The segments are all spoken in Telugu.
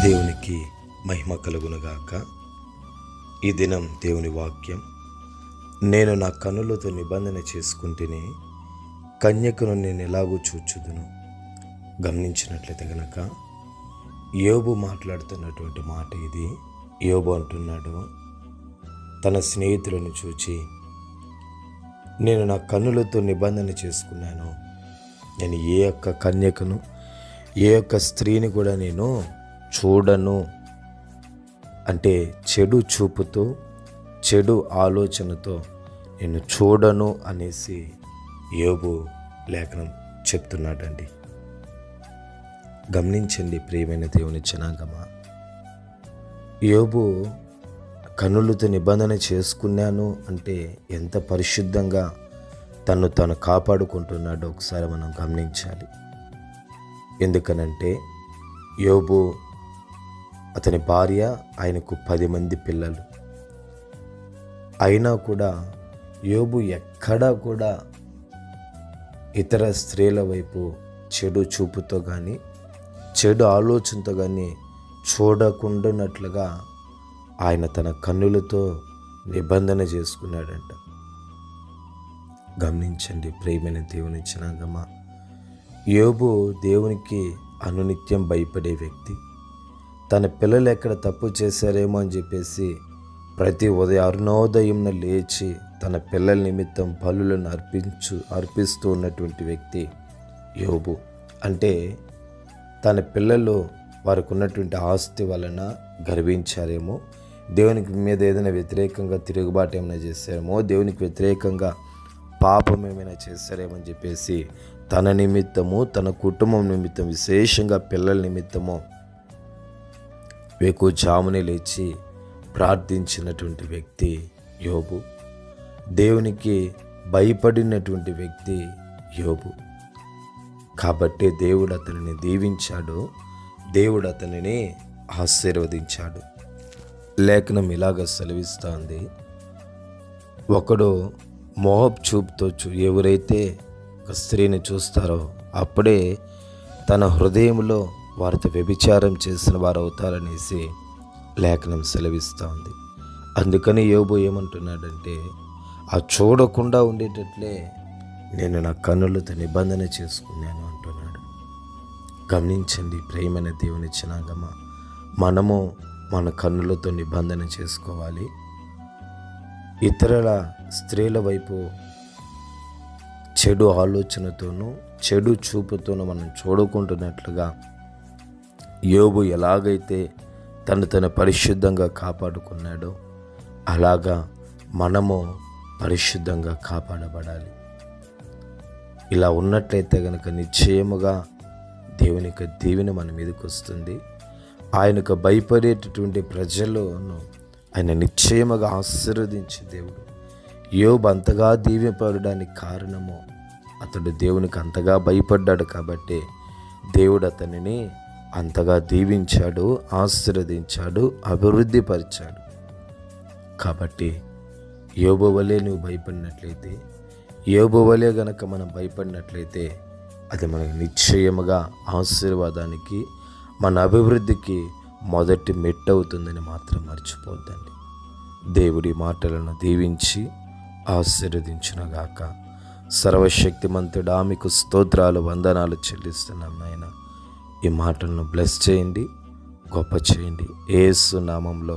దేవునికి మహిమ కలుగునుగాక. ఈ దినం దేవుని వాక్యం, నేను నా కన్నులతో నిబంధన చేసుకుంటేనే కన్యకను నేను ఎలాగూ చూచుదును. గమనించినట్లయితే గనక యోబు మాట్లాడుతున్నటువంటి మాట ఇది. యోబు అంటున్నాడు, తన స్నేహితులను చూచి, నేను నా కన్నులతో నిబంధన చేసుకున్నాను, నేను ఏ ఒక్క కన్యకను ఏ ఒక్క స్త్రీని కూడా నేను చూడను, అంటే చెడు చూపుతో చెడు ఆలోచనతో నేను చూడను అనేసి యోబు లేఖనం చెప్తున్నాడండి. గమనించండి ప్రియమైన దేవుని జనాంగమా, యోబు కన్నులతో నిబంధన చేసుకున్నాను అంటే ఎంత పరిశుద్ధంగా తను కాపాడుకుంటున్నాడో ఒకసారి మనం గమనించాలి. ఎందుకనంటే యోబు, అతని భార్య, ఆయనకు 10 మంది పిల్లలు. అయినా కూడా యోబు ఎక్కడా కూడా ఇతర స్త్రీల వైపు చెడు చూపుతో కానీ చెడు ఆలోచనతో కానీ చూడకుండానట్లుగా ఆయన తన కన్నులతో నిబంధన చేసుకున్నాడంట. గమనించండి ప్రియమైన దేవుని జనాంగమా, యోబు దేవునికి అనునిత్యం భయపడే వ్యక్తి. తన పిల్లలు ఎక్కడ తప్పు చేశారేమో అని చెప్పేసి ప్రతి అరుణోదయం లేచి తన పిల్లల నిమిత్తం బలులను అర్పిస్తూ ఉన్నటువంటి వ్యక్తి యోబు. అంటే తన పిల్లలు వారికి ఉన్నటువంటి ఆస్తి వలన గర్వించారేమో, దేవునికి మీద ఏదైనా వ్యతిరేకంగా తిరుగుబాటు ఏమైనా చేశారేమో, దేవునికి వ్యతిరేకంగా పాపం ఏమైనా చేశారేమో అని చెప్పేసి తన నిమిత్తము, తన కుటుంబం నిమిత్తం, విశేషంగా పిల్లల నిమిత్తము వేకువజామునే లేచి ప్రార్థించినటువంటి వ్యక్తి యోబు. దేవునికి భయపడినటువంటి వ్యక్తి యోబు. కాబట్టి దేవుడు అతనిని దీవించాడు, దేవుడు అతనిని ఆశీర్వదించాడు. లేఖనం ఇలాగ సెలవిస్తోంది, ఒకడు మోహపు చూపుతో ఎవరైతే ఒక స్త్రీని చూస్తారో అప్పుడే తన హృదయంలో వారితో వ్యభిచారం చేసిన వారు అవుతారనేసి లేఖనం సెలవిస్తోంది. అందుకని యోబు ఏమంటున్నాడంటే, ఆ చూడకుండా ఉండేటట్లే నేను నా కన్నులతో నిబంధన చేసుకున్నాను అంటున్నాడు. గమనించండి ప్రియమైన దేవుని జనాంగమా, మనము మన కన్నులతో నిబంధన చేసుకోవాలి. ఇతరుల స్త్రీల వైపు చెడు ఆలోచనతోనూ చెడు చూపుతోనూ మనం చూడకుంటున్నట్లుగా యోబు ఎలాగైతే తను పరిశుద్ధంగా కాపాడుకున్నాడో అలాగా మనము పరిశుద్ధంగా కాపాడబడాలి. ఇలా ఉన్నట్లయితే కనుక నిశ్చయముగా దేవుని యొక్క దీవెన మన మీదకి వస్తుంది. ఆయనకు భయపడేటటువంటి ప్రజలను ఆయన నిశ్చయముగా ఆశీర్వదించే దేవుడు. యోబు అంతగా దీవెనపడడానికి కారణము అతడు దేవునికి అంతగా భయపడ్డాడు కాబట్టి దేవుడు అతనిని అంతగా దీవించాడు, ఆశీర్వదించాడు, అభివృద్ధి పరిచాడు. కాబట్టి యోబు వలె నువ్వు భయపడినట్లయితే, యోబు వలె గనక మనం భయపడినట్లయితే అది మనకు నిశ్చయముగా ఆశీర్వాదానికి, మన అభివృద్ధికి మొదటి మెట్టు అవుతుందని మాత్రం మర్చిపోద్దండి. దేవుడి మాటలను దీవించి ఆశీర్వదించునుగాక. సర్వశక్తిమంతుడా, మీకు స్తోత్రాలు, వందనాలు చెల్లిస్తున్నాం నాయన. ఈ మాటలను బ్లెస్ చేయండి, గొప్ప చేయండి. యేసు నామంలో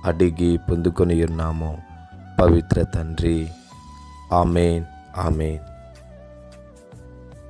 అడిగి పొందుకొని ఉన్నాము పవిత్ర తండ్రి. ఆమేన్, ఆమేన్.